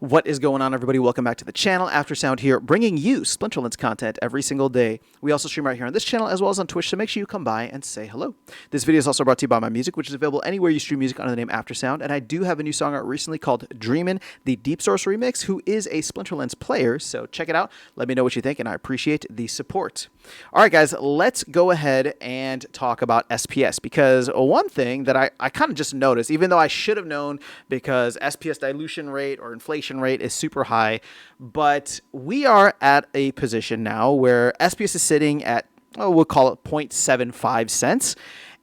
What is going on, everybody? Welcome back to the channel. Aftersound here, bringing you Splinterlands content every single day. We also stream right here on this channel as well as on Twitch, so make sure you come by and say hello. This video is also brought to you by my music, which is available anywhere you stream music under the name Aftersound, and I do have a new song out recently called Dreamin', the Deep Source remix, who is a Splinterlands player, so check it out. Let me know what you think, and I appreciate the support. All right, guys, let's go ahead and talk about SPS, because one thing that I kind of just noticed, even though I should have known because SPS dilution rate or inflation rate is super high, but we are at a position now where SPS is sitting at, we'll call it 0.75 cents,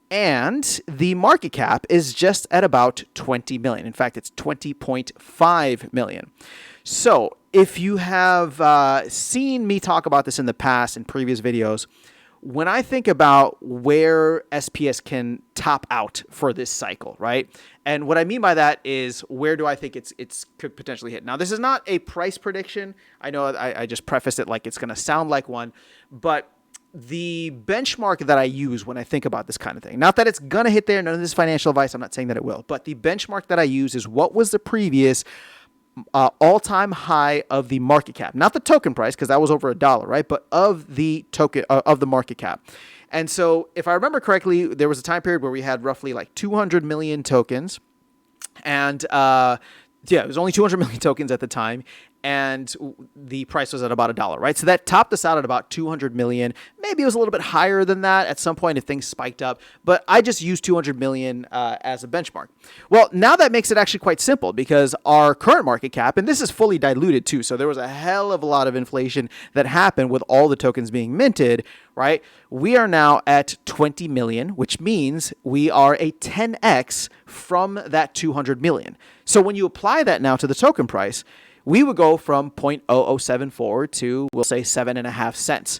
and the market cap is just at about 20 million. In fact, it's 20.5 million. So if you have seen me talk about this in the past in previous videos, when I think about where SPS can top out for this cycle, right? And what I mean by that is, where do I think it's could potentially hit? Now, this is not a price prediction. I know I just prefaced it like it's going to sound like one, but the benchmark that I use when I think about this kind of thing, not that it's going to hit there, none of this financial advice, I'm not saying that it will, but the benchmark that I use is what was the previous all-time high of the market cap, not the token price, because that was over $1, right? But of the token of the market cap. And so if I remember correctly, there was a time period where we had roughly like 200 million tokens, and yeah, it was only 200 million tokens at the time, and the price was at about $1, right? So that topped us out at about 200 million. Maybe it was a little bit higher than that at some point if things spiked up, but I just used 200 million as a benchmark. Well, now that makes it actually quite simple, because our current market cap, and this is fully diluted too, so there was a hell of a lot of inflation that happened with all the tokens being minted, right? We are now at 20 million, which means we are a 10x from that 200 million. So when you apply that now to the token price, we would go from 0.0074 to, we'll say, 7.5 cents.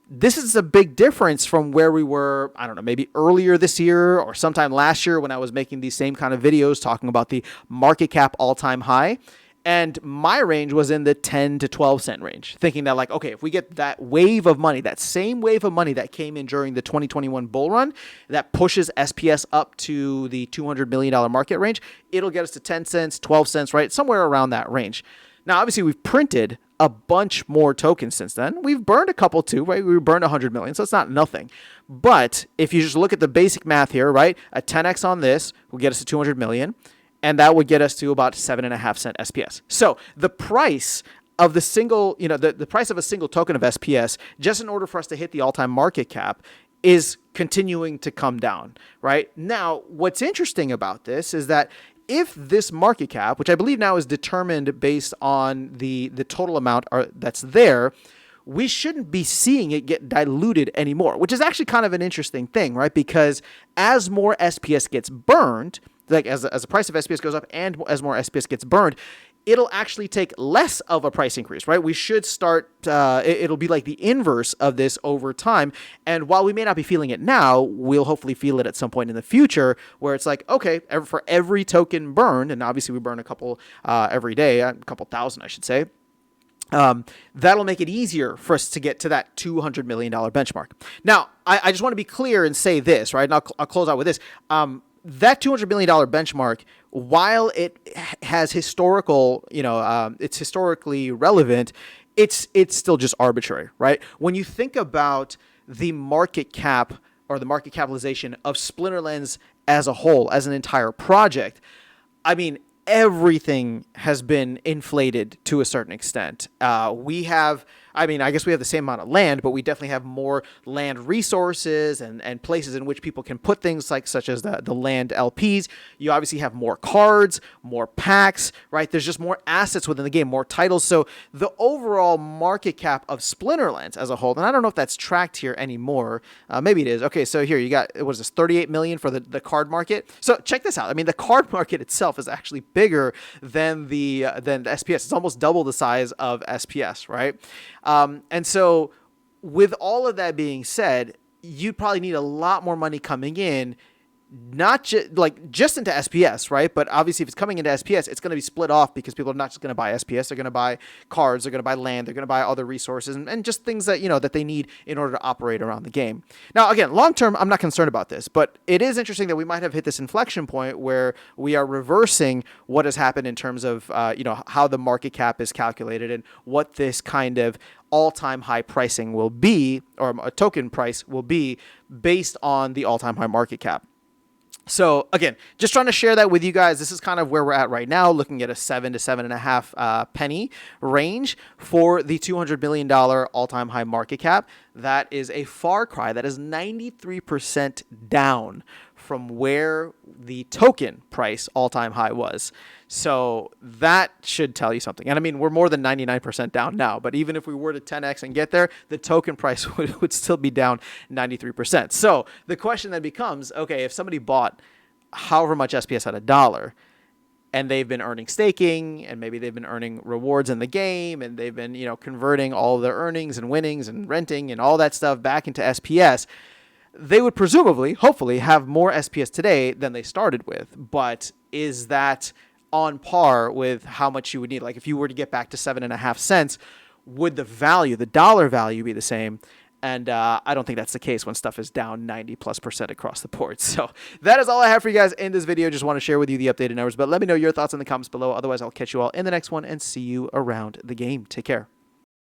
This is a big difference from where we were, I don't know, maybe earlier this year or sometime last year when I was making these same kind of videos talking about the market cap all-time high. And my range was in the 10 to 12 cent range, thinking that, like, okay, if we get that wave of money, that same wave of money that came in during the 2021 bull run, that pushes SPS up to the $200 million market range, it'll get us to 10 cents, 12 cents, right? Somewhere around that range. Now, obviously, we've printed a bunch more tokens since then. We've burned a couple too, right? We burned 100 million, so it's not nothing. But if you just look at the basic math here, right? A 10x on this will get us to 200 million. And that would get us to about 7.5 cent SPS. So the price of the single, the price of a single token of SPS, just in order for us to hit the all-time market cap, is continuing to come down, right? Now, what's interesting about this is that if this market cap, which I believe now is determined based on the total amount that's there, we shouldn't be seeing it get diluted anymore, which is actually kind of an interesting thing, right? Because as more SPS gets burned, like as the price of SPS goes up and as more SPS gets burned, it'll actually take less of a price increase, right? We should start, it'll be like the inverse of this over time. And while we may not be feeling it now, we'll hopefully feel it at some point in the future, where it's like, okay, for every token burned, and obviously we burn a couple every day, a couple thousand, I should say, that'll make it easier for us to get to that $200 million benchmark. Now, I just want to be clear and say this, right? And I'll close out with this. That $200 million benchmark, while it has historical, it's historically relevant, it's still just arbitrary, right? When you think about the market cap or the market capitalization of Splinterlands as a whole, as an entire project, I mean, everything has been inflated to a certain extent. I guess we have the same amount of land, but we definitely have more land resources and places in which people can put things such as the land LPs. You obviously have more cards, more packs, right? There's just more assets within the game, more titles. So the overall market cap of Splinterlands as a whole, and I don't know if that's tracked here anymore. Maybe it is. Okay, so here you got, what is this, 38 million for the card market? So check this out. I mean, the card market itself is actually bigger than the SPS. It's almost double the size of SPS, right? And so with all of that being said, you'd probably need a lot more money coming in not just into SPS, right? But obviously, if it's coming into SPS, it's going to be split off because people are not just going to buy SPS. They're going to buy cards. They're going to buy land. They're going to buy other resources and just things that that they need in order to operate around the game. Now, again, long term, I'm not concerned about this, but it is interesting that we might have hit this inflection point where we are reversing what has happened in terms of how the market cap is calculated and what this kind of all-time high pricing will be, or a token price will be, based on the all-time high market cap. So again, just trying to share that with you guys. This is kind of where we're at right now, looking at a 7 to 7.5 penny range for the $200 million all-time high market cap. That is a far cry. That is 93% down from where the token price all-time high was. So that should tell you something. And I mean, we're more than 99% down now, but even if we were to 10x and get there, the token price would still be down 93%. So the question then becomes, okay, if somebody bought however much SPS at $1, and they've been earning staking, and maybe they've been earning rewards in the game, and they've been, converting all of their earnings and winnings and renting and all that stuff back into SPS, they would presumably, hopefully, have more SPS today than they started with. But is that on par with how much you would need? Like if you were to get back to 7.5 cents, would the dollar value be the same? And I don't think that's the case when stuff is down 90+% across the board. So that is all I have for you guys in this video. Just want to share with you the updated numbers, but let me know your thoughts in the comments below. Otherwise, I'll catch you all in the next one and see you around the game. Take care.